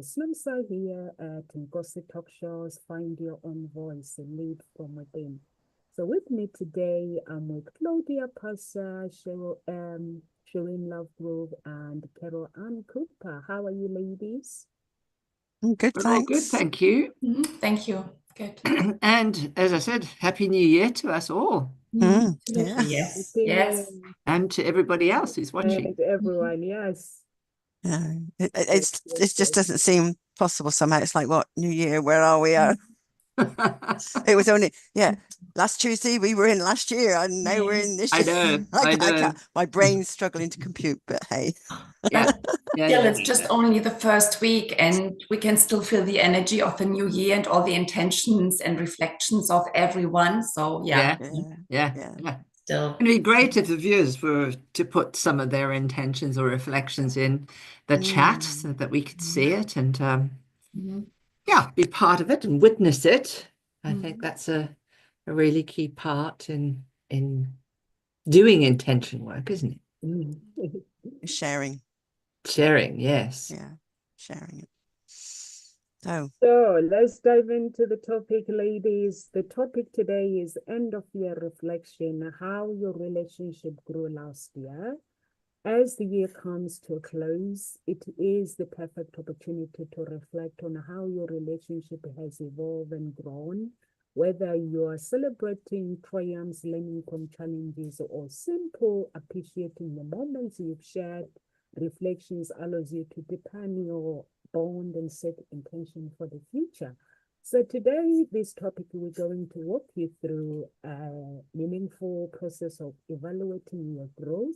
Slimsa here at Ngozi Talk Shows, Find Your Own Voice and Lead from Within. So with me today, I'm with Claudia Passa, Shireen Lovegrove, and Carol Ann Cooper. How are you, ladies? Good, thanks. Good, thank you. Thank you. Good. And as I said, Happy New Year to us all. Absolutely, yes. Yes. And to everybody else who's watching. And everyone, yes. Yeah, it just doesn't seem possible somehow. It's like, what, New Year, where are we at? It was only, last Tuesday we were in last year, and now we're in this year. I know. My brain's struggling to compute, but hey. It's just only the first week, and we can still feel the energy of the new year and all the intentions and reflections of everyone. So Yeah. Still, it'd be great if the viewers were to put some of their intentions or reflections in the chat so that we could see it and be part of it and witness it. I think that's a really key part in doing intention work, isn't it? Sharing, yes. Yeah, sharing it. So let's dive into the topic, ladies. The topic today is end of year reflection, how your relationship grew last year. As the year comes to a close, it is the perfect opportunity to reflect on how your relationship has evolved and grown, whether you are celebrating triumphs, learning from challenges, or simple appreciating the moments you've shared. Reflections allows you to deepen your bond and set intention for the future. So today, this topic, we're going to walk you through a meaningful process of evaluating your growth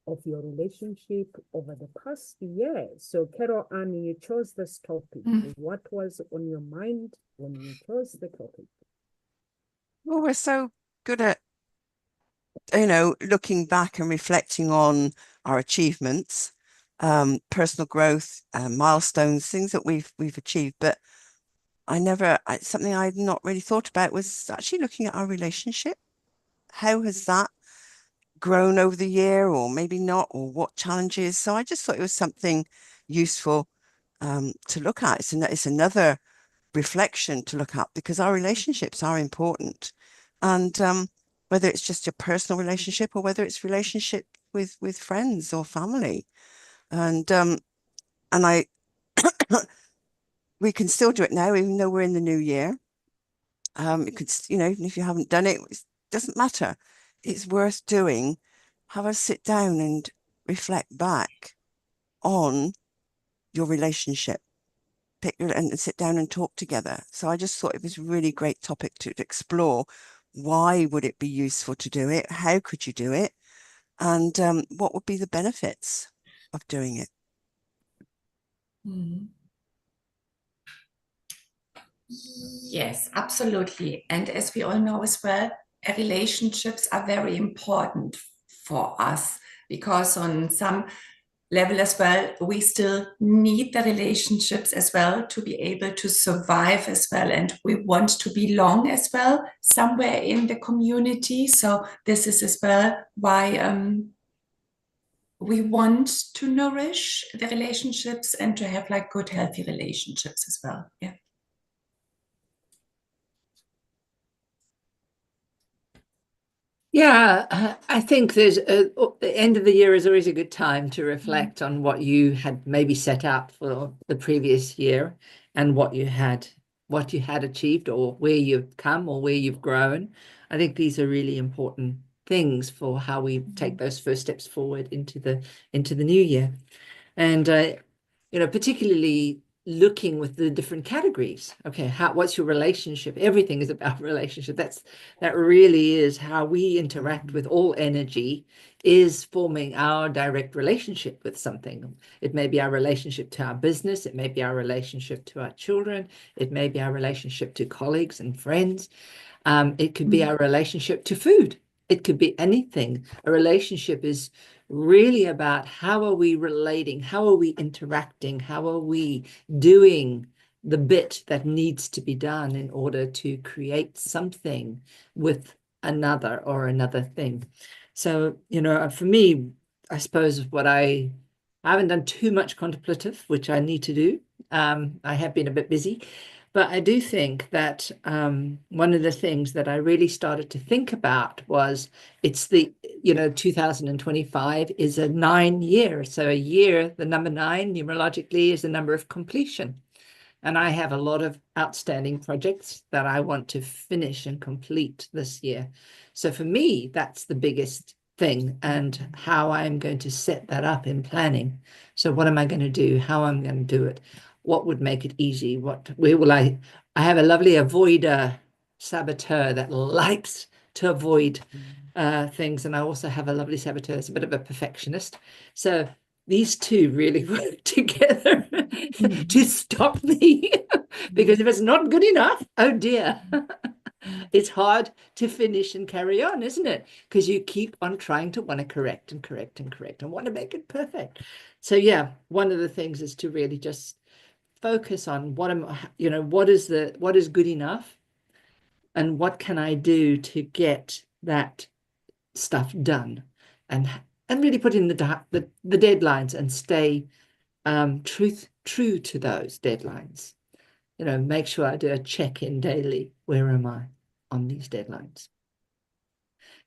of your relationship over the past year. So Carol Ann, you chose this topic. What was on your mind when you chose the topic? Well, we're so good at, looking back and reflecting on our achievements, personal growth, milestones, things that we've achieved. But something I'd not really thought about was actually looking at our relationship. How has that grown over the year, or maybe not, or what challenges? So I just thought it was something useful to look at. It's another reflection to look at, because our relationships are important, and whether it's just your personal relationship or whether it's relationship with friends or family, and I we can still do it now, even though we're in the new year. It could, even if you haven't done it, it doesn't matter. It's worth doing. Have a sit down and reflect back on your relationship. And sit down and talk together. So I just thought it was a really great topic to explore. Why would it be useful to do it? How could you do it? And what would be the benefits of doing it? Yes, absolutely. And as we all know as well, relationships are very important for us, because on some level as well, we still need the relationships as well to be able to survive as well. And we want to belong as well somewhere in the community. So this is as well why we want to nourish the relationships and to have like good, healthy relationships as well. Yeah. Yeah, I think the end of the year is always a good time to reflect on what you had maybe set out for the previous year and what you had achieved, or where you've come or where you've grown. I think these are really important things for how we take those first steps forward into the new year. And particularly looking with the different categories. Okay, what's your relationship? Everything is about relationship. That really is how we interact with all energy, is forming our direct relationship with something. It may be our relationship to our business, it may be our relationship to our children, it may be our relationship to colleagues and friends. It could be our relationship to food. It could be anything. A relationship is really about how are we relating, how are we interacting, how are we doing the bit that needs to be done in order to create something with another or another thing. So, for me, I suppose I haven't done too much contemplative, which I need to do. I have been a bit busy, but I do think that one of the things that I really started to think about was it's 2025 is a 9 year. So a year, the number 9 numerologically is the number of completion. And I have a lot of outstanding projects that I want to finish and complete this year. So for me, that's the biggest thing, and how I'm going to set that up in planning. So what am I going to do? How I'm going to do it? What would make it easy? Where will I have a lovely avoider saboteur that likes to avoid things. And I also have a lovely saboteur that's a bit of a perfectionist. So these two really work together to stop me, because if it's not good enough, oh dear, it's hard to finish and carry on, isn't it? Because you keep on trying to want to correct and correct and correct and want to make it perfect. So yeah, one of the things is to really just focus on what is good enough, and what can I do to get that stuff done, and really put in the deadlines and stay true to those deadlines. Make sure I do a check-in daily. Where am I on these deadlines?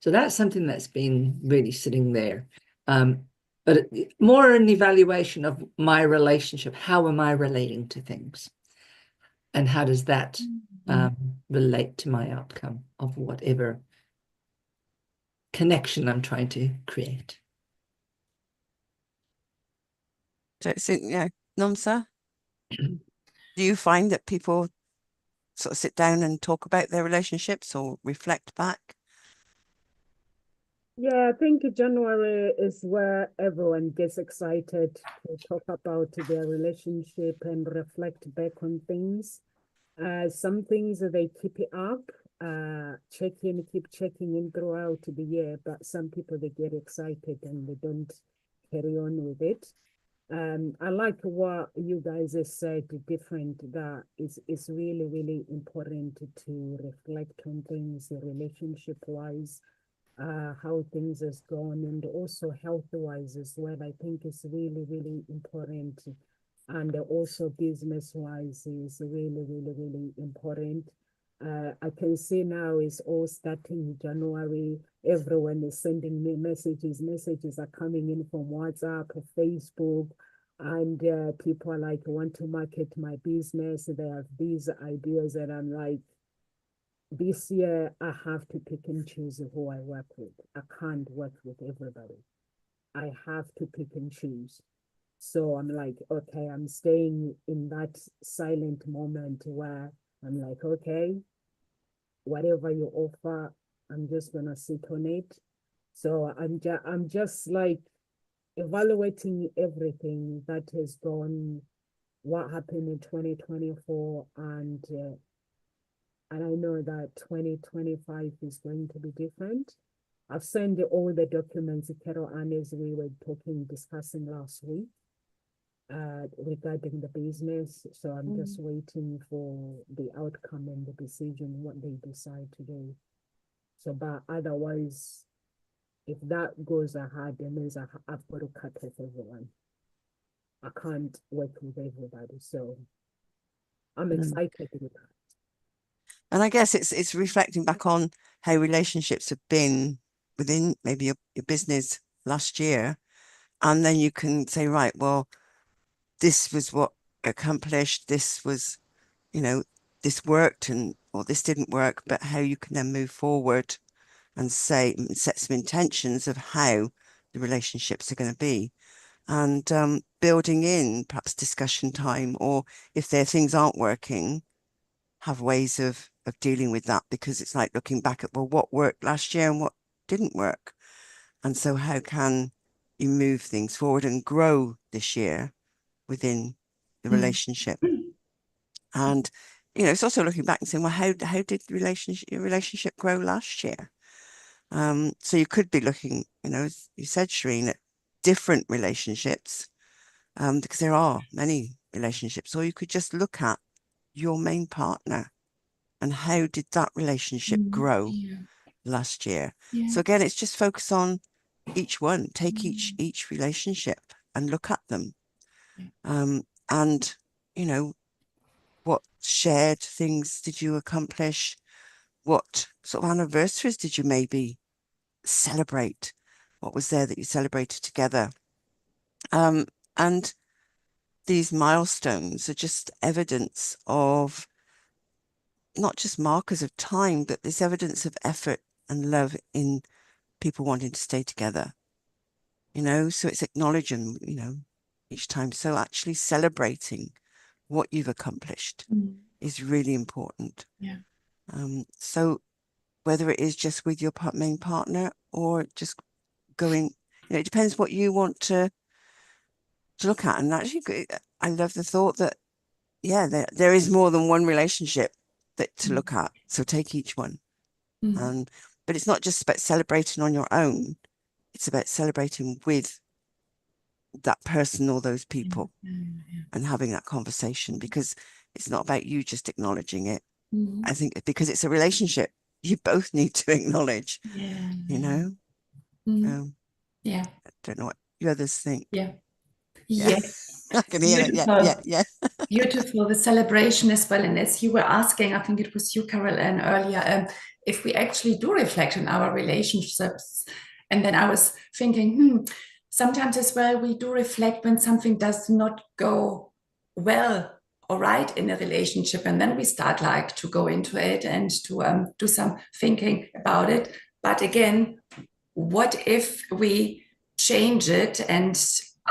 So that's something that's been really sitting there. But more an evaluation of my relationship. How am I relating to things? And how does that relate to my outcome of whatever connection I'm trying to create? So, Nomsa, do you find that people sort of sit down and talk about their relationships or reflect back? Yeah, I think January is where everyone gets excited to talk about their relationship and reflect back on things. Some things they keep it up, keep checking in throughout the year, but some people they get excited and they don't carry on with it. I like what you guys have said, different, that it's really, really important to reflect on things relationship wise, how things has gone, and also health wise as well. I think it's really, really important. And also business wise is really, really, really important. I can see now it's all starting January. Everyone is sending me messages. Messages are coming in from WhatsApp, Facebook, and people are like, want to market my business. They have these ideas, and I'm like, this year I have to pick and choose who I work with. I can't work with everybody. I have to pick and choose. So I'm like, okay, I'm staying in that silent moment where I'm like, okay, whatever you offer, I'm just gonna sit on it. So I'm just like evaluating everything that has gone, what happened in 2024, and I know that 2025 is going to be different. I've sent all the documents to Carol Ann as we were discussing last week regarding the business. So I'm just waiting for the outcome and the decision, what they decide to do. So, but otherwise, if that goes ahead, it means I've got to cut off everyone. I can't work with everybody. So I'm excited with that. And I guess it's reflecting back on how relationships have been within maybe your business last year. And then you can say, right, well, this was what accomplished, this was, this worked or this didn't work, but how you can then move forward and set some intentions of how the relationships are going to be. And building in perhaps discussion time, or if things aren't working, have ways of dealing with that, because it's like looking back at, well, what worked last year and what didn't work. And so how can you move things forward and grow this year within the relationship? And, it's also looking back and saying, well, how did your relationship grow last year? So you could be looking, as you said, Shireen, at different relationships, because there are many relationships, or you could just look at your main partner and how did that relationship grow last year. So again, it's just focus on each one, take each relationship and look at them, and you know, what shared things did you accomplish? What sort of anniversaries did you maybe celebrate? What was there that you celebrated together? And these milestones are just evidence of not just markers of time, but this evidence of effort and love in people wanting to stay together. So it's acknowledging, each time. So actually celebrating what you've accomplished is really important. Yeah. So whether it is just with your main partner or just going, it depends what you want to look at. And actually, I love the thought that, yeah, there is more than one relationship to look at. So take each one. But it's not just about celebrating on your own. It's about celebrating with that person or those people and having that conversation, because it's not about you just acknowledging it. I think because it's a relationship, you both need to acknowledge, Yeah. I don't know what you others think. Yeah. Yeah. Yes. I can hear Beautiful. it. Yeah. Beautiful. The celebration as well. And as you were asking, I think it was you, Carol, and earlier, if we actually do reflect on our relationships. And then I was thinking, sometimes as well, we do reflect when something does not go well or right in a relationship. And then we start like to go into it and to do some thinking about it. But again, what if we change it and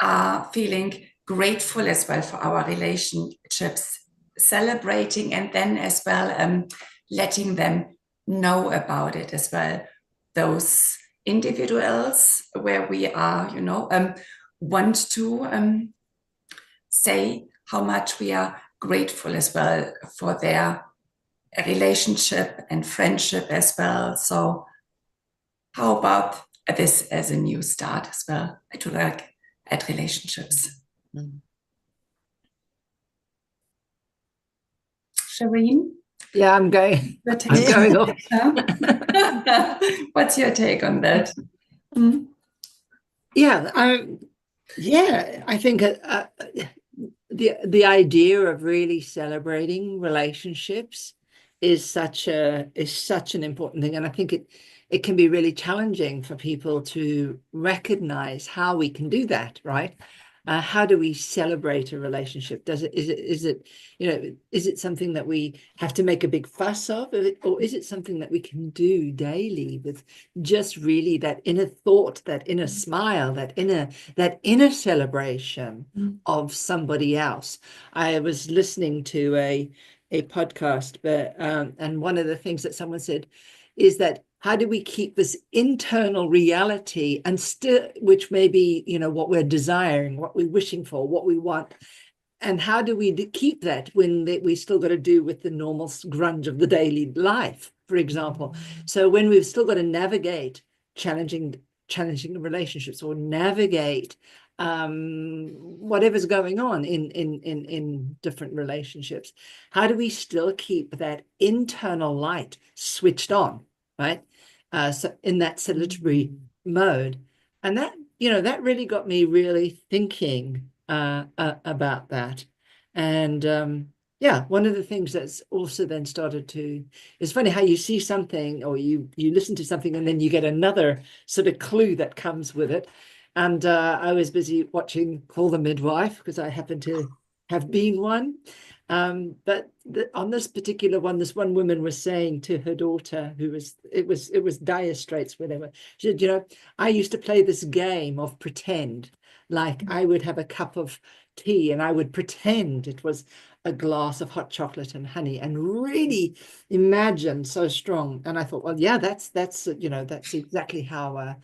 are feeling grateful as well for our relationships, celebrating, and then as well letting them know about it as well. Those individuals where we are, want to say how much we are grateful as well for their relationship and friendship as well. So how about this as a new start as well to look at relationships? Shireen? Yeah, I'm going. Your take? I'm going off. What's your take on that? Yeah, I think the idea of really celebrating relationships is such an important thing, and I think it can be really challenging for people to recognize how we can do that, right? How do we celebrate a relationship? Is it something that we have to make a big fuss of, or is it something that we can do daily with just really that inner thought, that inner smile, that inner celebration of somebody else? I was listening to a podcast, but and one of the things that someone said is that how do we keep this internal reality and still, which may be, what we're desiring, what we're wishing for, what we want, and how do we keep that when we still got to do with the normal grunge of the daily life, for example? So when we've still got to navigate challenging relationships or navigate whatever's going on in different relationships, how do we still keep that internal light switched on, right? So in that celebratory mode, and that really got me really thinking about that. And one of the things that's also then started to, it's funny how you see something or you listen to something and then you get another sort of clue that comes with it. And I was busy watching Call the Midwife because I happen to have been one. But on this particular one, this one woman was saying to her daughter, it was dire straits, whatever. She said, I used to play this game of pretend, like I would have a cup of tea and I would pretend it was a glass of hot chocolate and honey and really imagine so strong. And I thought, well, yeah, that's exactly how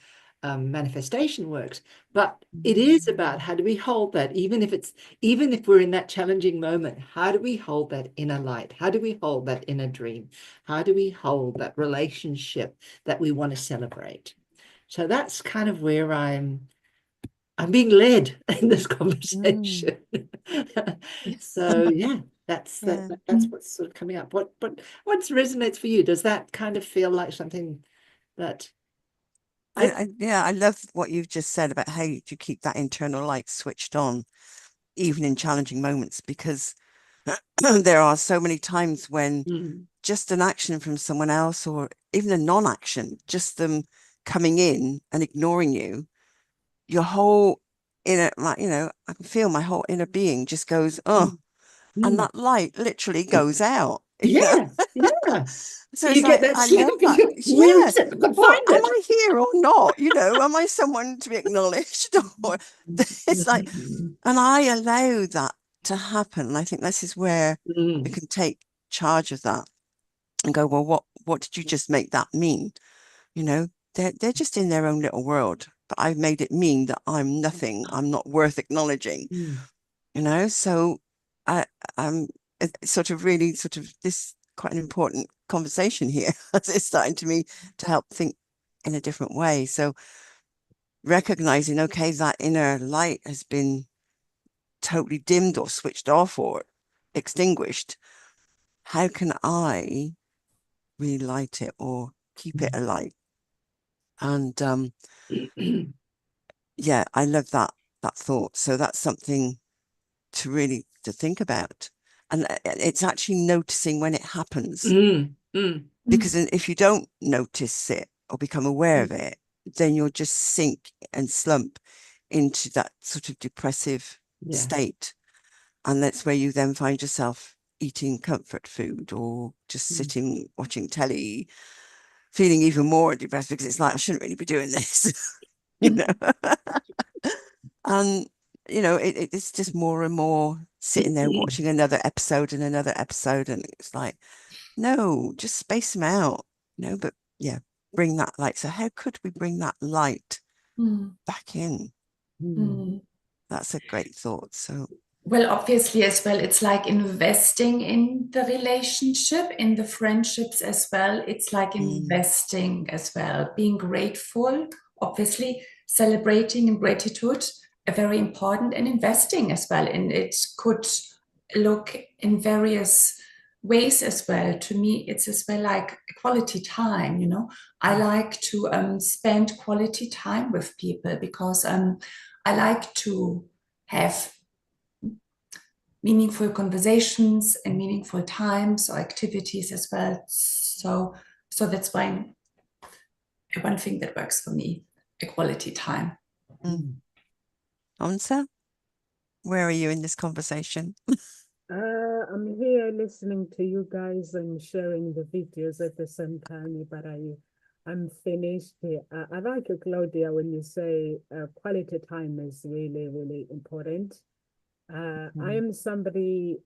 manifestation works. But it is about how do we hold that, even if we're in that challenging moment, how do we hold that inner light? How do we hold that inner dream? How do we hold that relationship that we want to celebrate? So that's kind of where I'm being led in this conversation. So yeah, that's what's sort of coming up. What resonates for you? Does that kind of feel like something that I love what you've just said about how you keep that internal light switched on, even in challenging moments, because there are so many times when Mm. just an action from someone else, or even a non-action, just them coming in and ignoring you, your whole inner, like, you know, I can feel my whole inner being just goes, oh, and that light literally goes out. You know? Yeah, yeah. So You it's get like, that I slip love and that. you Yeah. lose it, but Well, find am it. I here or not? You know, am I someone to be acknowledged? Or it's like, and I allow that to happen. And I think this is where we Mm. can take charge of that and go, well, what did you just make that mean? You know, they're just in their own little world, but I've made it mean that I'm nothing. I'm not worth acknowledging. Mm. You know, so I'm sort of really sort of this quite an important conversation here as it's starting to me to help think in a different way. So recognizing, okay, that inner light has been totally dimmed or switched off or extinguished. How can I relight it or keep it alight? And yeah, I love that thought. So that's something to really to think about. And it's actually noticing when it happens. Mm. Mm. Because if you don't notice it or become aware of it, then you'll just sink and slump into that sort of depressive Yeah. state. And that's where you then find yourself eating comfort food or just sitting watching telly, feeling even more depressed because it's like, I shouldn't really be doing this. You know. And you know, it's just more and more sitting there watching another episode and another episode, and it's like, no, just space them out, you know. But yeah, bring that light. So how could we bring that light back in? That's a great thought. So well, obviously as well, it's like investing in the relationship, in the friendships as well. It's like investing as well, being grateful, obviously celebrating and gratitude are very important, and investing as well. And it could look in various ways as well. To me, it's as well like quality time, you know. I like to spend quality time with people because I like to have meaningful conversations and meaningful times or activities as well. So that's why one thing that works for me, a quality time. Answer, where are you in this conversation? I'm here listening to you guys and sharing the videos at the same time, but I'm finished. I like it, Claudia, when you say quality time is really, really important. I am somebody,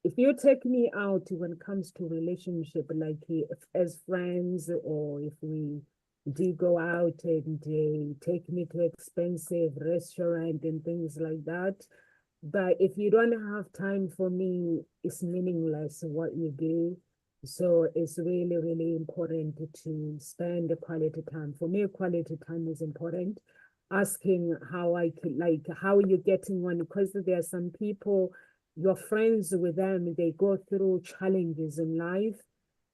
if you take me out when it comes to relationship, like as friends, or if we do go out and take me to expensive restaurant and things like that, but if you don't have time for me, it's meaningless what you do. So it's really, really important to spend the quality time. For me, quality time is important. Asking how I could, like, how are you getting on? Because there are some people, you're friends with them, they go through challenges in life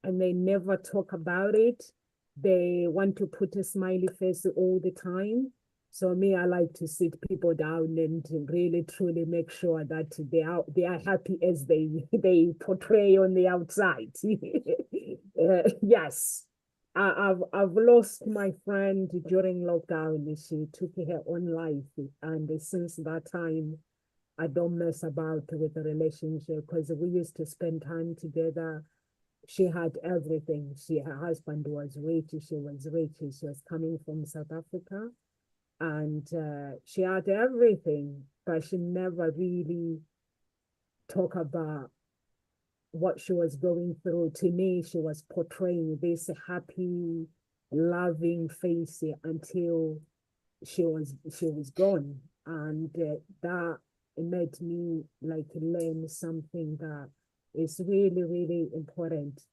and they never talk about it. They want to put a smiley face all the time. So me, I like to sit people down and to really truly make sure that they are happy as they portray on the outside. Yes, I've lost my friend during lockdown. She took her own life, and since that time, I don't mess about with the relationship because we used to spend time together. She had everything. Her husband was rich. She was rich. She was coming from South Africa, and she had everything, but she never really talked about what she was going through. To me, she was portraying this happy, loving face until she was gone, and that made me like learn something that is really, really important.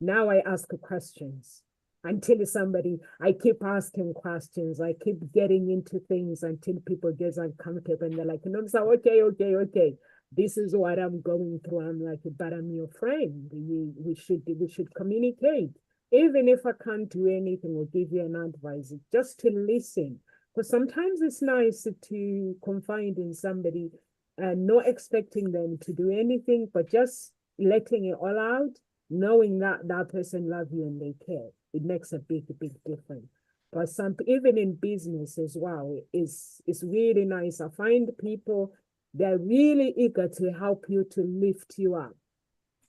Now I ask questions until somebody, I keep asking questions, I keep getting into things until people get uncomfortable and they're like, no, so okay, this is what I'm going through. I'm like, but I'm your friend. We should communicate. Even if I can't do anything or give you an advice, just to listen. Because sometimes it's nice to confide in somebody and not expecting them to do anything, but just letting it all out, knowing that that person loves you and they care. It makes a big, big difference. But even in business as well, it's really nice. I find people, they're really eager to help you, to lift you up.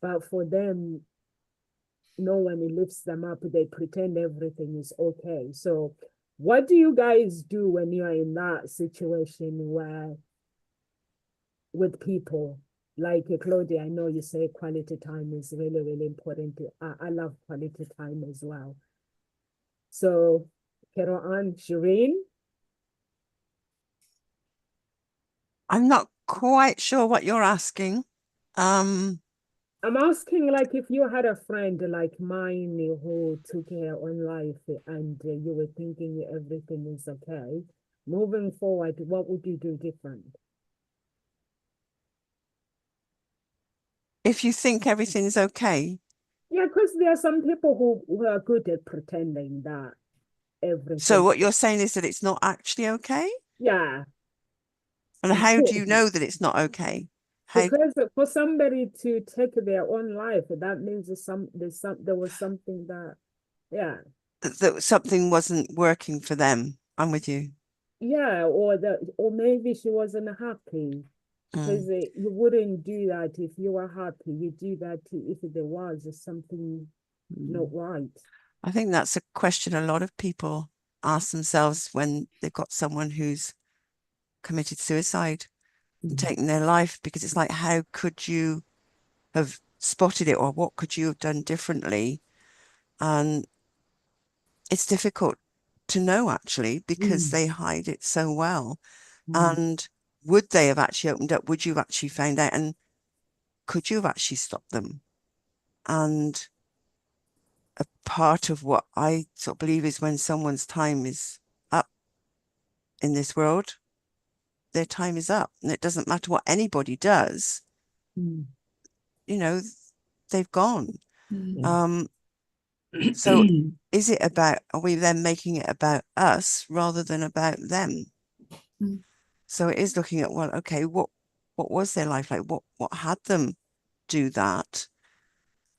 But for them, no one lifts them up. They pretend everything is okay. So what do you guys do when you're in that situation where with people? Like Claudia, I know you say quality time is really, really important. I love quality time as well. So, Carol Ann, Shireen? I'm not quite sure what you're asking. I'm asking, like, if you had a friend like mine who took her own life and you were thinking everything is okay, moving forward, what would you do different? If you think everything's okay, Yeah, because there are some people who are good at pretending that everything. so what you're saying is that it's not actually okay? Yeah. And how do you know that it's not okay? How Because for somebody to take their own life, that means there was something that, yeah, that something wasn't working for them? I'm with you. yeah, or maybe she wasn't happy. Because you wouldn't do that if you were happy. You do that if there was something not right. I think that's a question a lot of people ask themselves when they've got someone who's committed suicide and taken their life, because it's like, how could you have spotted it, or what could you have done differently? And it's difficult to know, actually, because they hide it so well. And would they have actually opened up? Would you have actually found out? And could you have actually stopped them? And a part of what I sort of believe is when someone's time is up in this world, their time is up, and it doesn't matter what anybody does. You know, they've gone. So is it about, are we then making it about us rather than about them? So it is looking at, well, okay, what was their life like? What had them do that?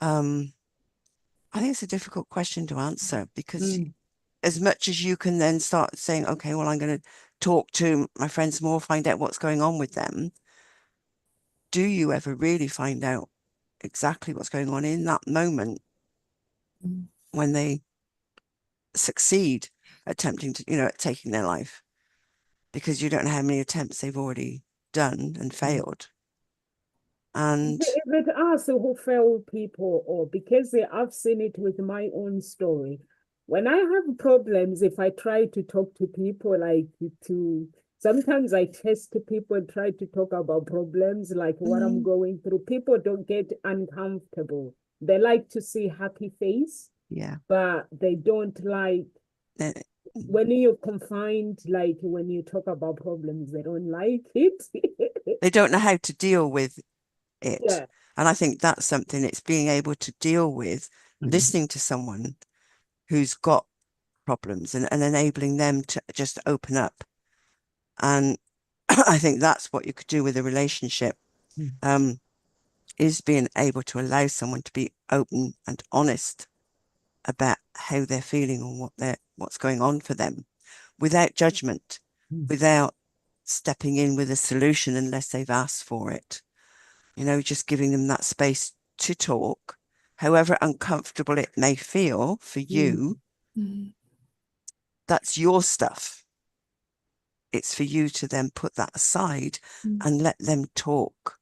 I think it's a difficult question to answer, because as much as you can then start saying, okay, well, I'm going to talk to my friends more, find out what's going on with them. Do you ever really find out exactly what's going on in that moment when they succeed at attempting to, at taking their life? Because you don't know how many attempts they've already done and failed. And Is it us who fail people, or because I've seen it with my own story? When I have problems, if I try to talk to people, sometimes I test people and try to talk about problems, like what I'm going through. People don't get uncomfortable. They like to see happy face, yeah, but they don't like when you're confined, like when you talk about problems, they don't like it. they don't know how to deal with it. Yeah. And I think that's something, it's being able to deal with, listening to someone who's got problems and enabling them to just open up. And I think that's what you could do with a relationship, is being able to allow someone to be open and honest about how they're feeling or what's going on for them, without judgment, without stepping in with a solution unless they've asked for it. Just giving them that space to talk, however uncomfortable it may feel for you. That's your stuff. It's for you to then put that aside and let them talk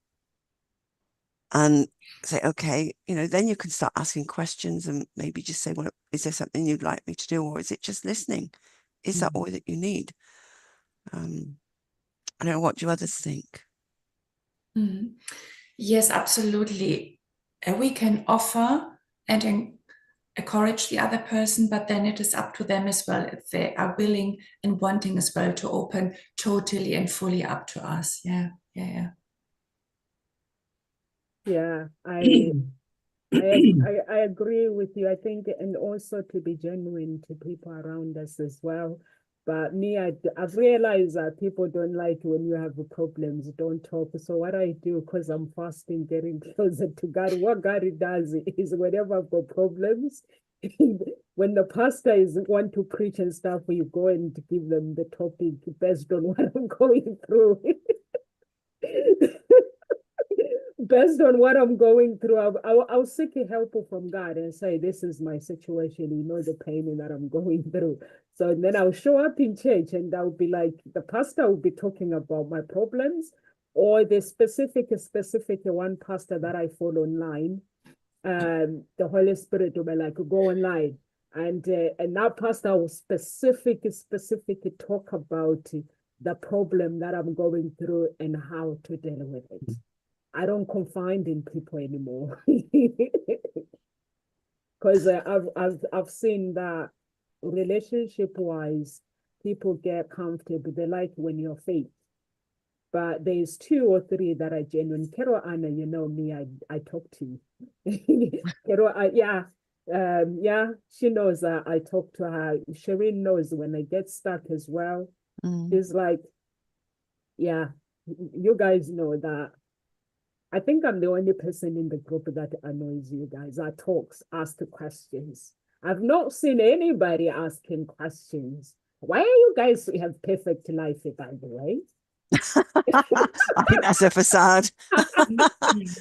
and say, okay, then you can start asking questions and maybe just say, well, is there something you'd like me to do? Or is it just listening? Is that all that you need? I don't know, what do others think? Yes, absolutely. We can offer and encourage the other person, but then it is up to them as well if they are willing and wanting as well to open totally and fully up to us. Yeah. Yeah, I agree with you. I think, and also to be genuine to people around us as well. But me, I've realized that people don't like when you have problems, don't talk. So what I do, because I'm fasting, getting closer to God, what God does is whenever I've got problems, when the pastor is want to preach and stuff, you go and give them the topic based on what I'm going through. Based on what I'm going through, I'll seek help from God and say, this is my situation. You know the pain that I'm going through. So then I'll show up in church and I'll be like, the pastor will be talking about my problems, or the specific one pastor that I follow online. The Holy Spirit will be like, go online. And that pastor will specifically talk about the problem that I'm going through and how to deal with it. I don't confide in people anymore. Because I've seen that relationship-wise, people get comfortable. They like when you're fake. But there's 2 or 3 that are genuine. Kero Anna, you know me, I talk to. Kero, yeah, she knows that I talk to her. Shireen knows when I get stuck as well. She's like, yeah, you guys know that. I think I'm the only person in the group that annoys you guys, that talks, asks the questions. I've not seen anybody asking questions. Why are you guys have perfect life, by the way? I think that's a facade.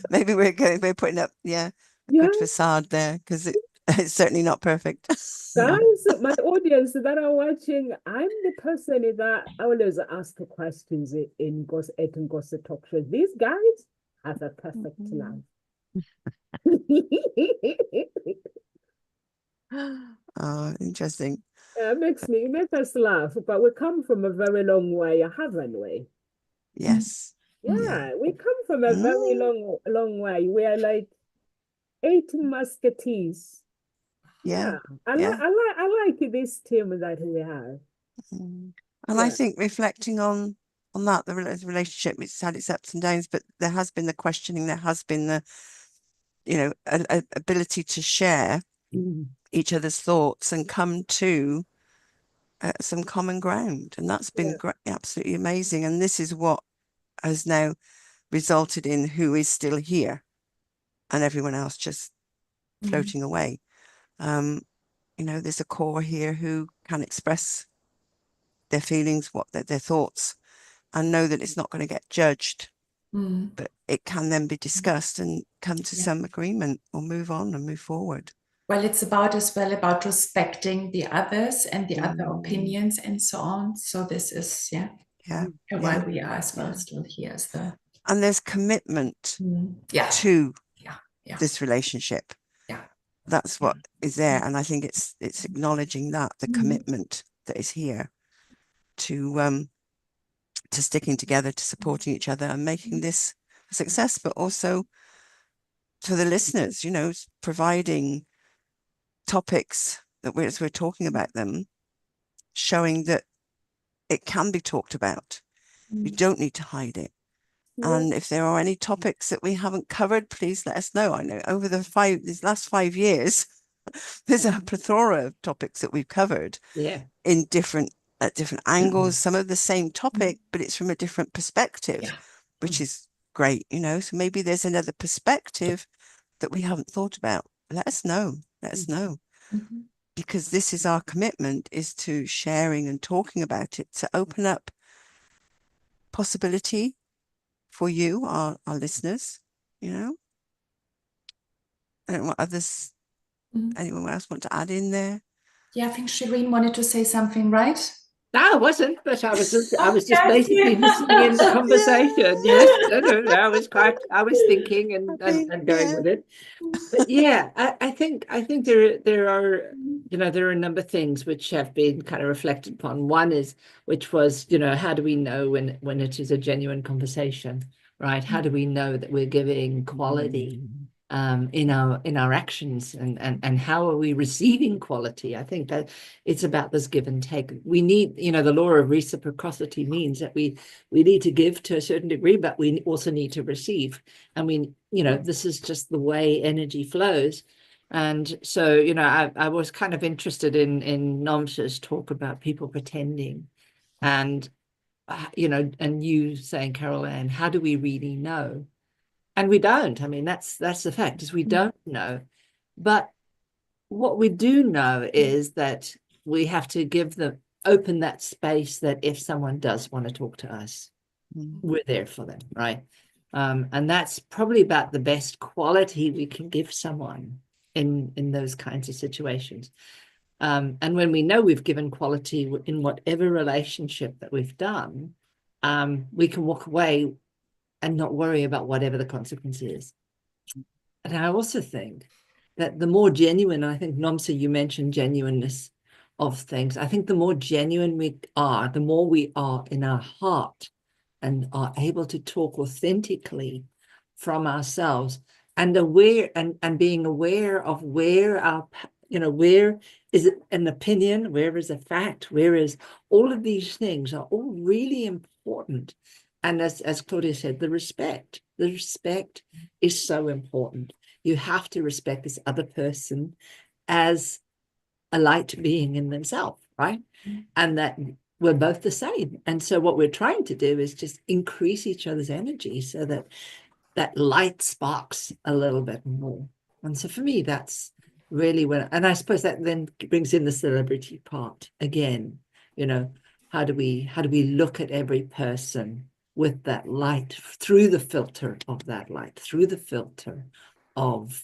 Maybe we're putting up, a good facade there, because it's certainly not perfect. Guys, my audience that are watching, I'm the person that always ask questions in Gossip Talk Show. These guys have a perfect life. Oh, interesting. It makes us laugh, but we come from a very long way, haven't we? Yes. Yeah, we come from a very long way. We are like 8 musketeers. Yeah. I like this team that we have. And I think reflecting on that, the relationship, it's had its ups and downs, but there has been the questioning, there has been the, ability to share each other's thoughts and come to some common ground. And that's been absolutely amazing. And this is what has now resulted in who is still here and everyone else just floating away. There's a core here who can express their feelings, what their thoughts, and know that it's not going to get judged, but it can then be discussed and come to some agreement or move on and move forward. Well, it's about respecting the others and the other opinions and so on. So this is, why we are as well still here as the. And there's commitment to this relationship. That's what is there. And I think it's acknowledging that, the commitment that is here to sticking together, to supporting each other and making this a success, but also for the listeners, providing topics that as we're talking about them, showing that it can be talked about. You don't need to hide it. And if there are any topics that we haven't covered, please let us know. I know over these last 5 years, there's a plethora of topics that we've covered in different angles, some of the same topic, but it's from a different perspective, which is great, so maybe there's another perspective that we haven't thought about. Let us know, because this is our commitment, is to sharing and talking about it, to open up possibility for you, our listeners. I don't know what others, anyone else want to add in there? Yeah, I think Shireen wanted to say something, right? No, I wasn't, but I was just basically listening in the conversation. Yes, I was thinking and going with it. But I think there are a number of things which have been kind of reflected upon. One is, which was, how do we know when it is a genuine conversation, right? How do we know that we're giving quality in our actions, and how are we receiving quality? I think that it's about this give and take. We need, the law of reciprocity means that we need to give to a certain degree, but we also need to receive. I mean, this is just the way energy flows. And so, you know, I was kind of interested in Namsa's talk about people pretending, and you know, and you saying, Carol Ann, how do we really know? And we don't. I mean, that's the fact, is we don't know. But what we do know is that we have to open that space, that if someone does want to talk to us, we're there for them, right? And that's probably about the best quality we can give someone in those kinds of situations. And when we know we've given quality in whatever relationship that we've done, we can walk away and not worry about whatever the consequence is. And I also think that the more genuine, I think, Nomsa, you mentioned genuineness of things. I think the more genuine we are, the more we are in our heart and are able to talk authentically from ourselves, and aware and being aware of where our, you know, where is it an opinion, where is a fact, where is all of these things are all really important. And as Claudia said, the respect is so important. You have to respect this other person as a light being in themselves, right? And that we're both the same. And so what we're trying to do is just increase each other's energy so that that light sparks a little bit more. And so for me, that's really when, and I suppose that then brings in the celebrity part again. You know, how do we look at every person with that light, through the filter of that light, through the filter of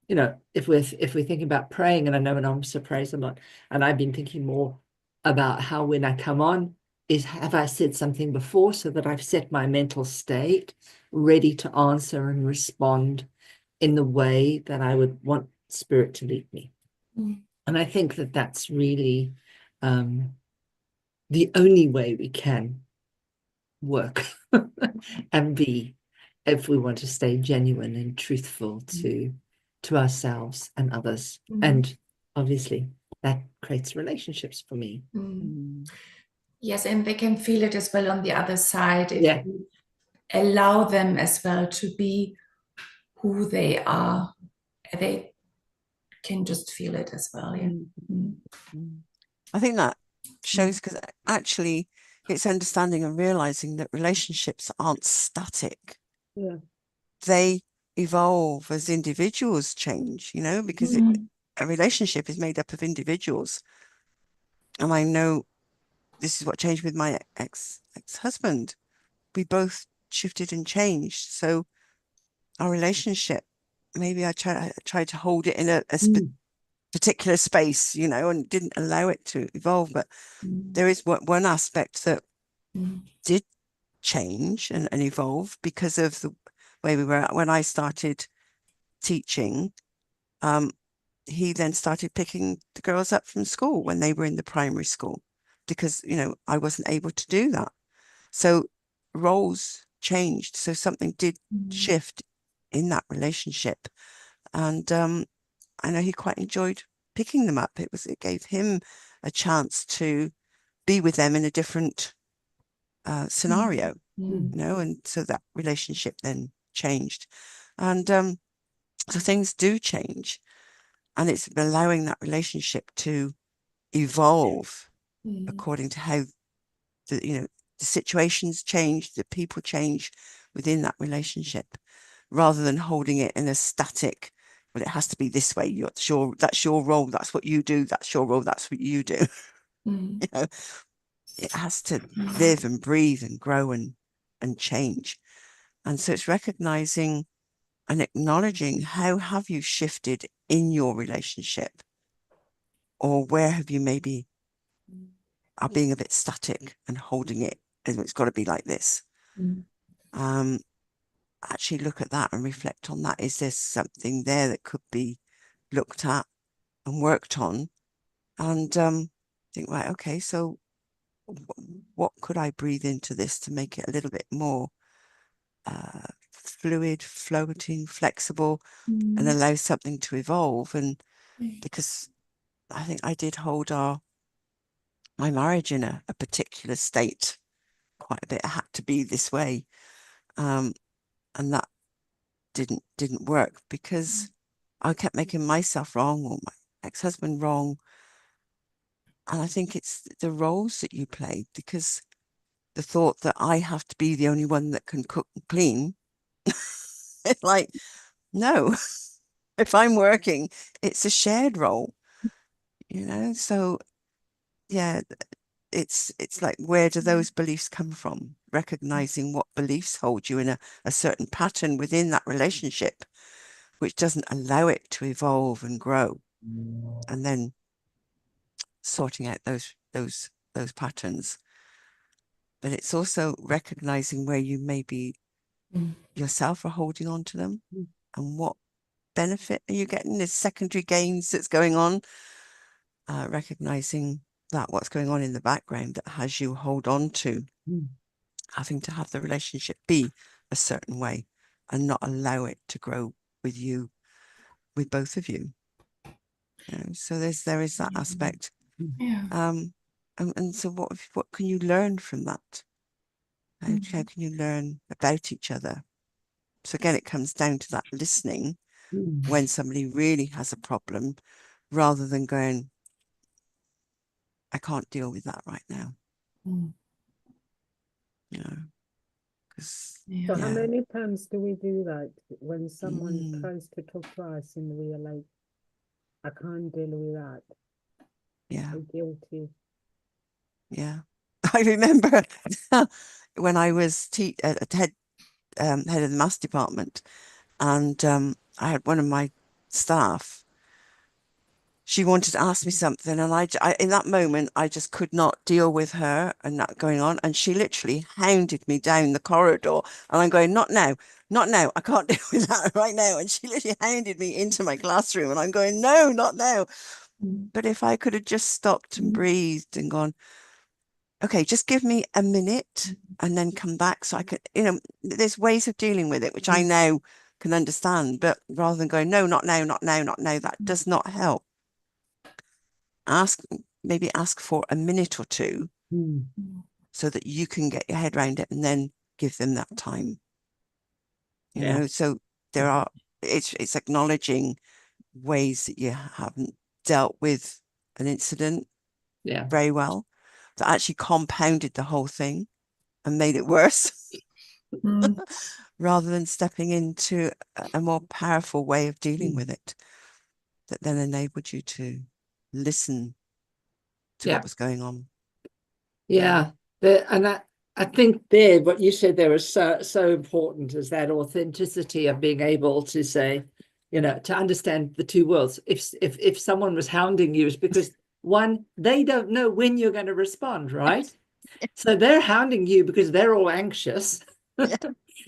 you know, if we're thinking about praying, and I know an officer prays a lot, and I've been thinking more about how when I come on, is have I said something before, so that I've set my mental state ready to answer and respond in the way that I would want spirit to lead me. And I think that that's really the only way we can work and be, if we want to stay genuine and truthful to ourselves and others. And obviously that creates relationships for me. Yes, and they can feel it as well on the other side if Yeah. you allow them as well to be who they are. They can just feel it as well. Yeah. I think that shows, because actually it's understanding and realizing that relationships aren't static. Yeah. They evolve as individuals change, you know, because a relationship is made up of individuals. And I know this is what changed with my ex-husband. We both shifted and changed. So our relationship, maybe I tried to hold it in a particular space, you know, and didn't allow it to evolve. But there is one aspect that did change and evolve because of the way we were at. When I started teaching, he then started picking the girls up from school when they were in the primary school, because, you know, I wasn't able to do that. So roles changed. So something did shift in that relationship. And I know he quite enjoyed picking them up. It gave him a chance to be with them in a different scenario, you know, and so that relationship then changed. And so things do change, and it's allowing that relationship to evolve according to how the situations change, the people change within that relationship, rather than holding it in a static, well, it has to be this way, that's your role, that's what you do, that's your role, that's what you do. You know, it has to live and breathe and grow and change. And so it's recognizing and acknowledging, how have you shifted in your relationship, or where have you maybe are being a bit static and holding it, and it's got to be like this. Actually look at that and reflect on that. Is there something there that could be looked at and worked on, and think, right, okay, so what could I breathe into this to make it a little bit more fluid, floating, flexible, and allow something to evolve. And because I think I did hold my marriage in a particular state quite a bit. It had to be this way, and that didn't work, because I kept making myself wrong or my ex-husband wrong. And I think it's the roles that you play, because the thought that I have to be the only one that can cook and clean, it's like, no, if I'm working, it's a shared role, you know? So yeah, it's like, where do those beliefs come from? Recognizing what beliefs hold you in a certain pattern within that relationship, which doesn't allow it to evolve and grow, and then sorting out those patterns. But it's also recognizing where you maybe yourself are holding on to them, and what benefit are you getting? There's secondary gains that's going on. Recognizing that what's going on in the background that has you hold on to having to have the relationship be a certain way, and not allow it to grow with you, with both of you. You know, so there is that aspect. Yeah. And so what can you learn from that? How can you learn about each other? So again, it comes down to that listening when somebody really has a problem, rather than going, I can't deal with that right now. You know, because So how yeah. many times do we do that when someone tries to talk to us and we are like, I can't deal with that. Yeah. I'm guilty. Yeah. I remember when I was head of the maths department, and I had one of my staff. She wanted to ask me something, and I in that moment I just could not deal with her and that going on, and she literally hounded me down the corridor, and I'm going, not now, not now, I can't deal with that right now. And she literally hounded me into my classroom, and I'm going, no, not now. But if I could have just stopped and breathed and gone, okay, just give me a minute and then come back, so I could, you know, there's ways of dealing with it which I now can understand. But rather than going, no, not now, not now, not now, that does not help. Maybe ask for a minute or two so that you can get your head around it, and then give them that time. You know, so there are, it's acknowledging ways that you haven't dealt with an incident very well, that actually compounded the whole thing and made it worse, rather than stepping into a more powerful way of dealing with it, that then enabled you to listen to what was going on. And I think there, what you said there was so important, is that authenticity of being able to say, you know, to understand the two worlds. If someone was hounding you, it's because, one, they don't know when you're going to respond, right? So they're hounding you because they're all anxious.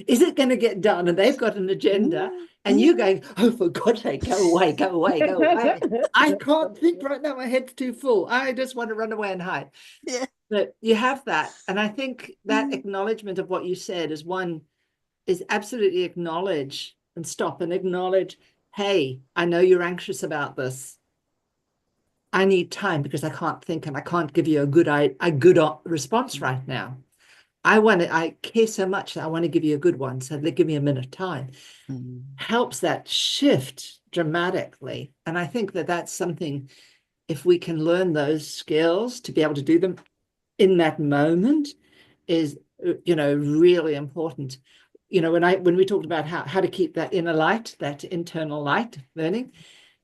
Is it going to get done? And they've got an agenda, and you're going, oh, for God's sake, go away, go away, go away. I can't think right now, my head's too full. I just want to run away and hide. Yeah. But you have that. And I think that acknowledgement of what you said is absolutely acknowledge and stop and acknowledge, hey, I know you're anxious about this. I need time because I can't think, and I can't give you a good response right now. I care so much that I want to give you a good one. So they give me a minute of time. Helps that shift dramatically. And I think that that's something, if we can learn those skills to be able to do them in that moment, is, you know, really important. You know, when we talked about how to keep that inner light, that internal light burning,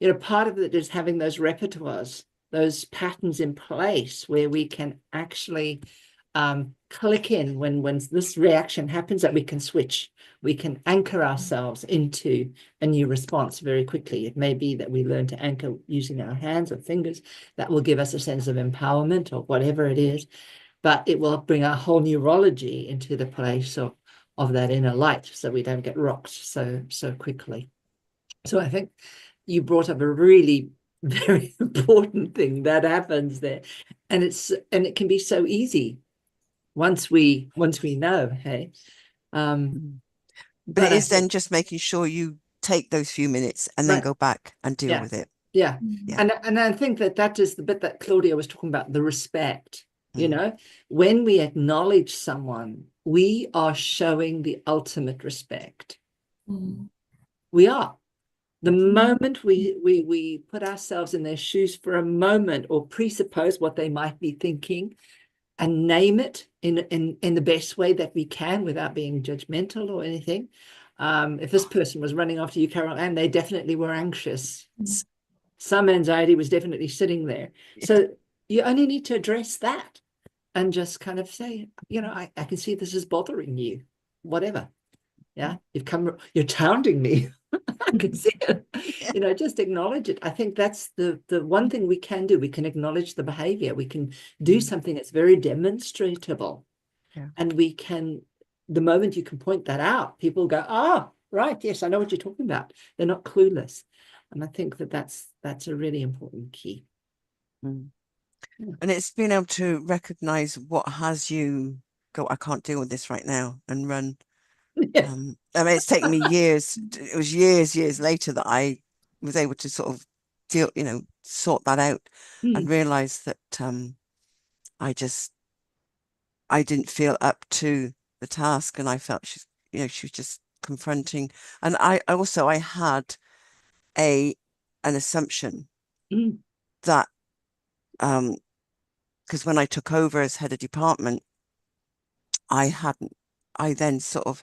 you know, part of it is having those repertoires, those patterns in place where we can actually click in when this reaction happens, that we can switch, we can anchor ourselves into a new response very quickly. It may be that we learn to anchor using our hands or fingers. That will give us a sense of empowerment, or whatever it is, but it will bring a whole neurology into the place of that inner light, so we don't get rocked so quickly. So I think you brought up a really very important thing that happens there, and it can be so easy once we know, hey. But it is then just making sure you take those few minutes and then go back and deal with it. Yeah. And I think that is the bit that Claudia was talking about, the respect. You know, when we acknowledge someone, we are showing the ultimate respect. We are. The moment we put ourselves in their shoes for a moment, or presuppose what they might be thinking, and name it in the best way that we can without being judgmental or anything. If this person was running after you, Carol, and they definitely were anxious. Some anxiety was definitely sitting there. So you only need to address that and just kind of say, I can see this is bothering you, whatever. Yeah, you're taunting me. I can see it. Just acknowledge it. I think that's the one thing we can do. We can acknowledge the behavior. We can do something that's very demonstrable. Yeah. And we can, the moment you can point that out, people go, right, yes, I know what you're talking about. They're not clueless. And I think that's a really important key. And it's being able to recognize what has you go, I can't deal with this right now, and run. I mean, it's taken me years. It was years later that I was able to sort of sort that out and realize that I didn't feel up to the task, and I felt she was just confronting. And I had an assumption that because when I took over as head of department, I then sort of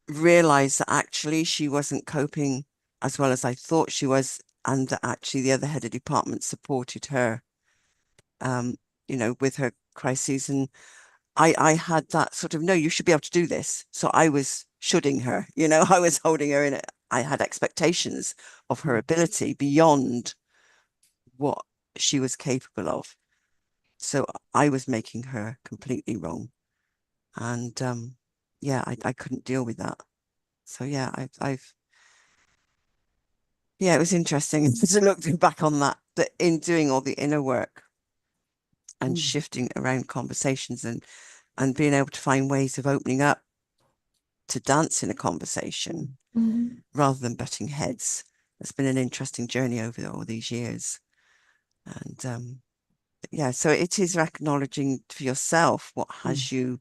realized that actually she wasn't coping as well as I thought she was, and that actually the other head of department supported her with her crises. And I had that sort of, no, you should be able to do this. So I was shoulding her, I was holding her in it. I had expectations of her ability beyond what she was capable of. So I was making her completely wrong. And I couldn't deal with that. So yeah, it was interesting to look back on that, but in doing all the inner work and shifting around conversations and being able to find ways of opening up to dance in a conversation rather than butting heads. It's been an interesting journey over all these years. And so it is acknowledging for yourself what has you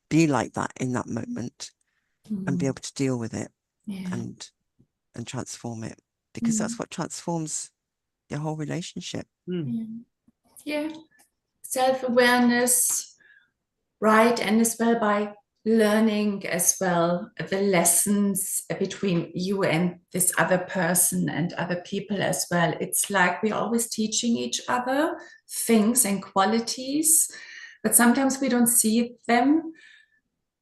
be like that in that moment and be able to deal with it and transform it, because that's what transforms your whole relationship. Self-awareness, right? And as well by learning as well the lessons between you and this other person and other people as well. It's like we're always teaching each other things and qualities, but sometimes we don't see them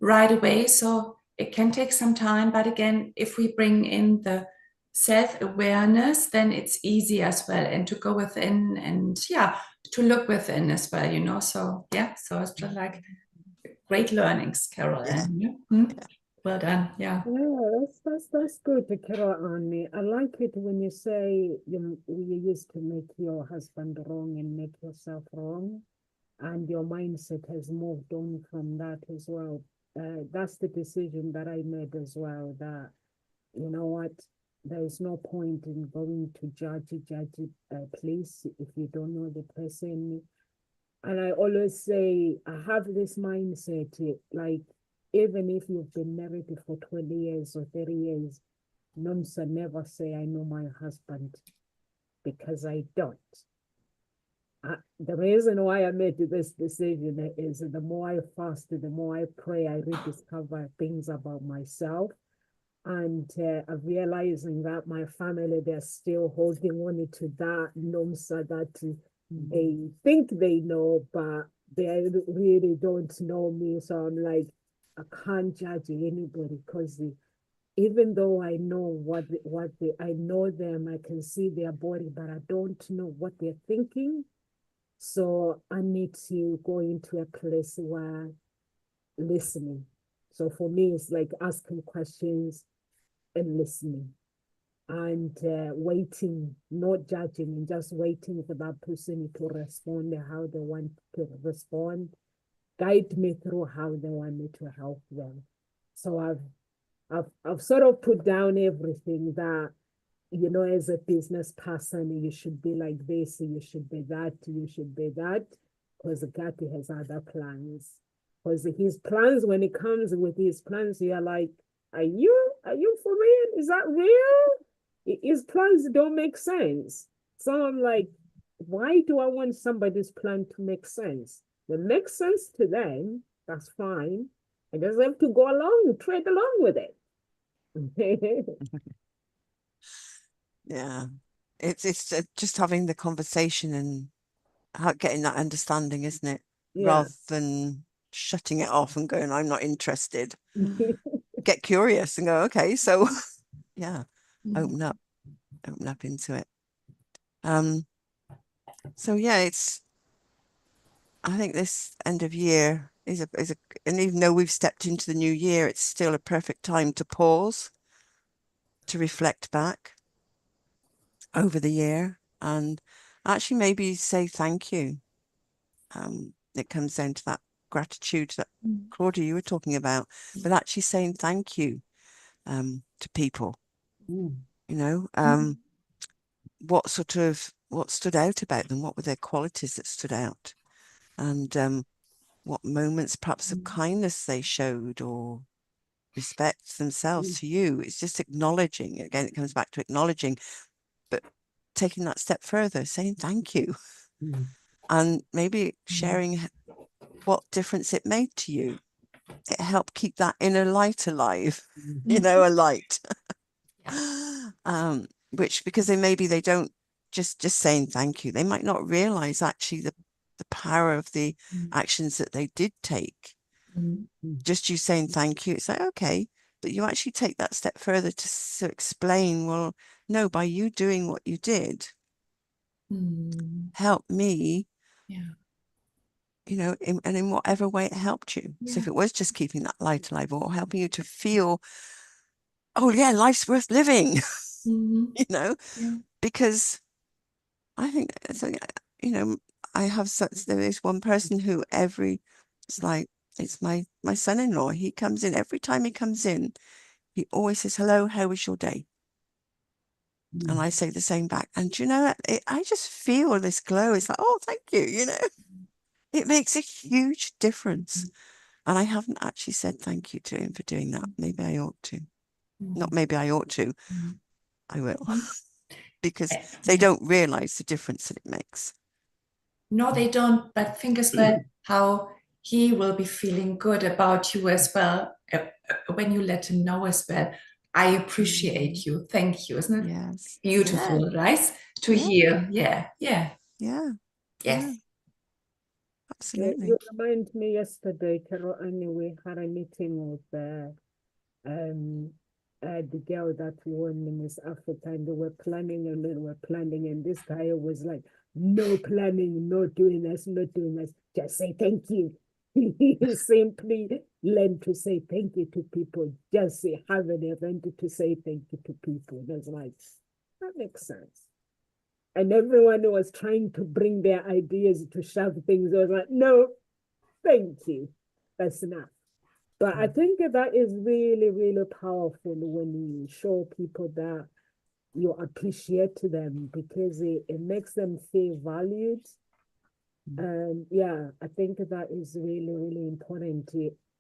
right away. So it can take some time. But again, if we bring in the self-awareness, then it's easy as well, and to go within and to look within as well, so so it's just like great learnings, Carol. Well done. That's good, Carol Anne. I like it when you say you used to make your husband wrong and make yourself wrong, and your mindset has moved on from that as well. That's the decision that I made as well, that you know what, there is no point in going to judge a place if you don't know the person. And I always say, I have this mindset, like, even if you've been married for 20 years or 30 years, Nomsa, never say, I know my husband, because I don't. The reason why I made this decision is the more I fast, the more I pray, I rediscover things about myself. And I'm realizing that my family, they're still holding on to that Nomsa that they think they know, but they really don't know me. So I'm like, I can't judge anybody, because even though I know I know them, I can see their body, but I don't know what they're thinking. So I need to go into a place where listening. So for me, it's like asking questions and listening, and waiting, not judging, and just waiting for that person to respond how they want to respond. Guide me through how they want me to help them. So I've sort of put down everything that, as a business person, you should be like this, you should be that, because Gatti has other plans. Because his plans, when it comes with his plans, you're like, are you for real? Is that real? his plans don't make sense. So I'm like, why do I want somebody's plan to make sense? It makes sense to them, that's fine. I just have to go along, trade along with it. Yeah. It's just having the conversation and getting that understanding, isn't it? Yeah. Rather than shutting it off and going, I'm not interested. Get curious and go, okay, so yeah, open up into it. So yeah, I think this end of year is a and even though we've stepped into the new year, it's still a perfect time to pause, to reflect back over the year and actually maybe say thank you. It comes down to that gratitude that Claudia, you were talking about, but actually saying thank you to people. You know, what stood out about them? What were their qualities that stood out? And what moments perhaps of kindness they showed or respect themselves to you. It's just acknowledging. Again, it comes back to acknowledging, but taking that step further, saying thank you. And maybe sharing what difference it made to you. It helped keep that inner light alive, you know, a light. Which, because they don't just saying thank you, they might not realize actually the power of the actions that they did take. Just you saying thank you, it's like, okay, but you actually take that step further to explain, well, no, by you doing what you did, help me, you know, in whatever way it helped you. So if it was just keeping that light alive or helping you to feel, oh yeah, life's worth living, you know, because I think, so, you know, I have such, there is one person who it's like, it's my son-in-law. He comes in, every time he comes in, he always says, hello, how was your day? And I say the same back. And do you know, I just feel this glow. It's like, oh, thank you, you know. It makes a huge difference. And I haven't actually said thank you to him for doing that. Maybe I ought to. Not maybe I ought to. I will. Because they don't realize the difference that it makes. No, they don't, but think as well how he will be feeling good about you as well when you let him know as well. I appreciate you. Thank you. Isn't it Yes. beautiful, right? To hear. Yeah. Yeah. Yes. Yeah, Absolutely. you remind me yesterday, Carol, and we had a meeting with the girl that won in Miss Africa, and they were planning and they were planning, and this guy was like, no planning, not doing this, not doing this, just say thank you. Simply learn to say thank you to people. Just say, have an event to say thank you to people. That's like, that makes sense. And everyone was trying to bring their ideas to shove things. I was like, no, thank you. That's enough. But I think that is really, really powerful when you show people that you appreciate them, because it makes them feel valued. And yeah, I think that is really, really important.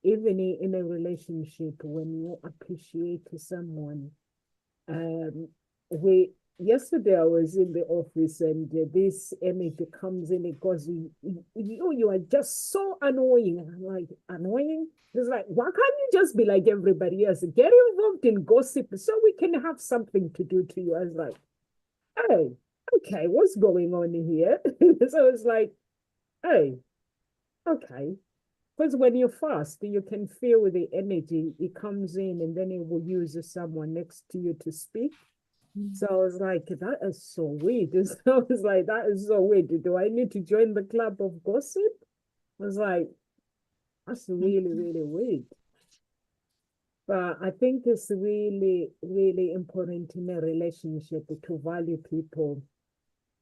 Even in a relationship, when you appreciate someone. We Yesterday I was in the office, and this energy comes in. It goes, you are just so annoying. And I'm like, annoying? It's like, why can't you just be like everybody else? Get involved in gossip so we can have something to do to you. I was like, hey, okay, what's going on here? So it's like, hey, okay. Because when you fast, you can feel the energy. It comes in, and then it will use someone next to you to speak. So I was like, that is so weird. So I was like, that is so weird. Do I need to join the club of gossip? I was like, that's really, really weird. But I think it's really, really important in a relationship to value people.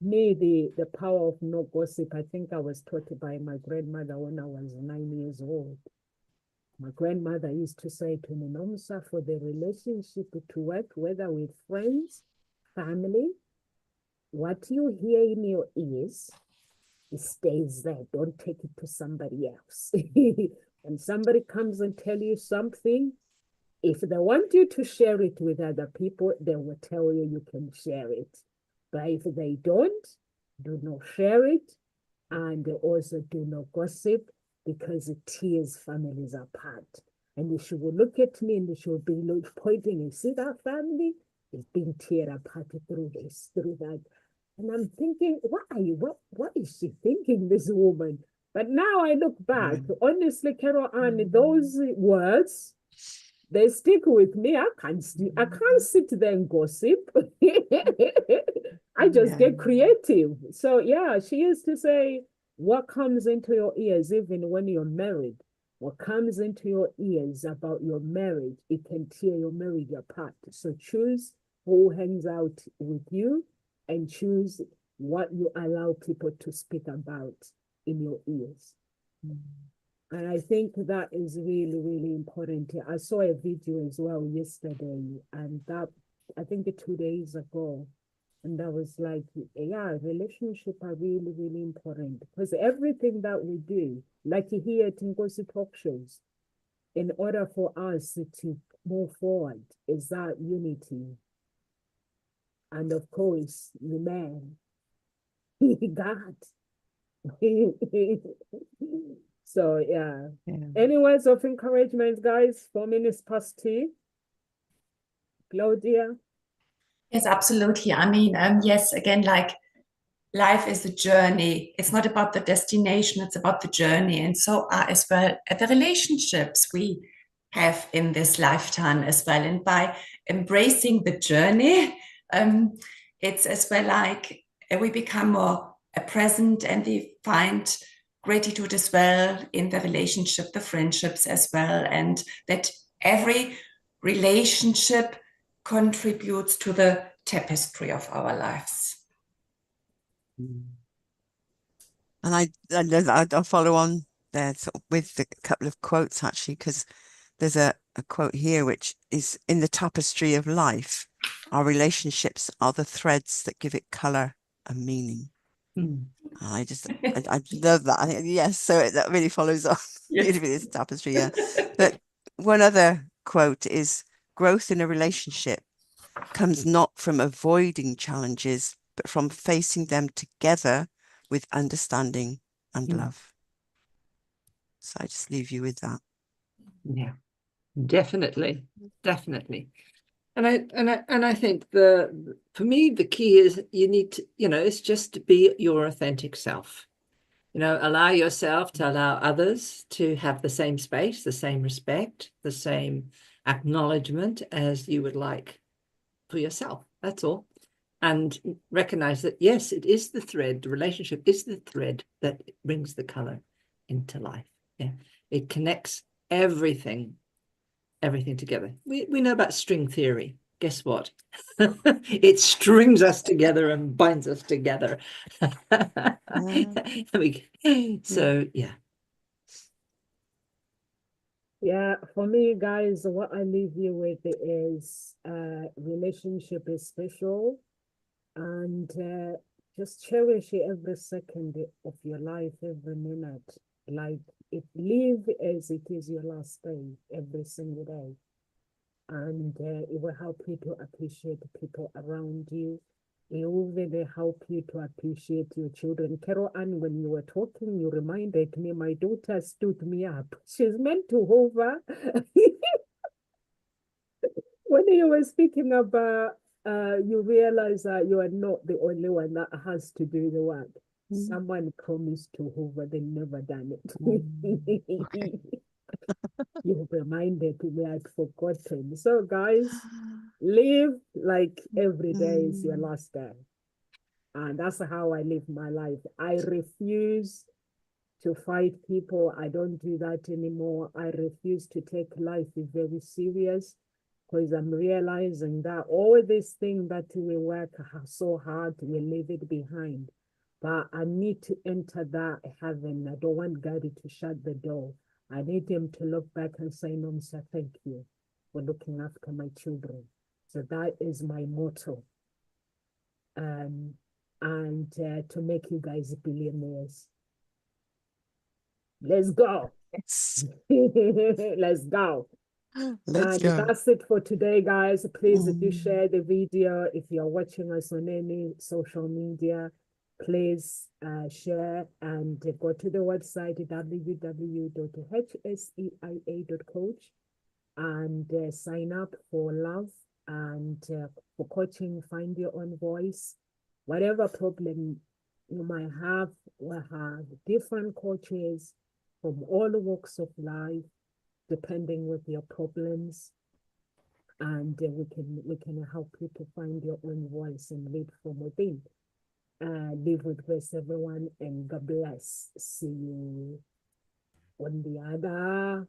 Me, the power of no gossip, I think I was taught by my grandmother when I was 9 years old. My grandmother used to say to me, Nomsa, for the relationship to work, whether with friends, family, what you hear in your ears, it stays there. Don't take it to somebody else. When somebody comes and tell you something, If they want you to share it with other people, they will tell you you can share it. But if they don't, do not share it. And also do not gossip, because it tears families apart. And she will look at me and she will be pointing and see that family is being torn apart through this, through that. And I'm thinking, why? What is she thinking, this woman? But now I look back, honestly, Carol Ann, those words, they stick with me. I can't sit there and gossip. I just get creative. So yeah, she used to say, what comes into your ears, even when you're married, what comes into your ears about your marriage, it can tear your marriage apart. So choose who hangs out with you and choose what you allow people to speak about in your ears. And I think that is really, really important. I saw a video as well yesterday, and that, I think 2 days ago, and that was like, yeah, relationships are really, really important, because everything that we do, like here at Ngozi Talk Shows, in order for us to move forward, is that unity. And of course, the man, God. So yeah. Any words of encouragement, guys? 4 minutes past 2. Claudia? Yes, absolutely. I mean, yes, again, like life is a journey. It's not about the destination, it's about the journey. And so are as well the relationships we have in this lifetime as well. And by embracing the journey, it's as well like we become more present, and we find gratitude as well in the relationship, the friendships as well, and that every relationship contributes to the tapestry of our lives. And I'll follow on there with a couple of quotes, actually, because there's a quote here which is, in the tapestry of life, our relationships are the threads that give it color and meaning. I love that. I think, yes, so that really follows on beautifully, this tapestry. Yeah. But one other quote is, growth in a relationship comes not from avoiding challenges, but from facing them together with understanding and love. So I just leave you with that. Yeah, definitely. And I think for me, the key is you need to, it's just to be your authentic self. Allow yourself to allow others to have the same space, the same respect, the same acknowledgement as you would like for yourself. That's all. And recognize that, yes, it is the thread. The relationship is the thread that brings the color into life. Yeah, it connects everything together. We know about string theory. Guess what? It strings us together and binds us together. So yeah. Yeah, for me, guys, what I leave you with is relationship is special, and just cherish every second of your life, every minute. Like, live as it is your last day, every single day. And it will help you to appreciate the people around you. It will really help you to appreciate your children. Carol Ann, when you were talking, you reminded me, my daughter stood me up. She's meant to hover. When you were speaking about, you realize that you are not the only one that has to do the work. Someone promised to hover, they never done it. You reminded me, I'd forgotten. So guys, live like every day is your last day. And that's how I live my life. I refuse to fight people. I don't do that anymore. I refuse to take life very serious, because I'm realizing that all this thing that we work so hard, we leave it behind. But I need to enter that heaven. I don't want God to shut the door. I need him to look back and say, "No, sir, thank you for looking after my children." So that is my motto. And to make you guys billionaires. Let's go. Yes. Let's go. Let's And go. that's it for today, guys. Please do Mm. share the video. If you're watching us on any social media, please share and go to the website www.hseia.coach and sign up for love and for coaching. Find your own voice. Whatever problem you might have, we have different coaches from all walks of life, depending with your problems, and we can help you to find your own voice and live from within. Live with grace, everyone, and God bless. See you on the other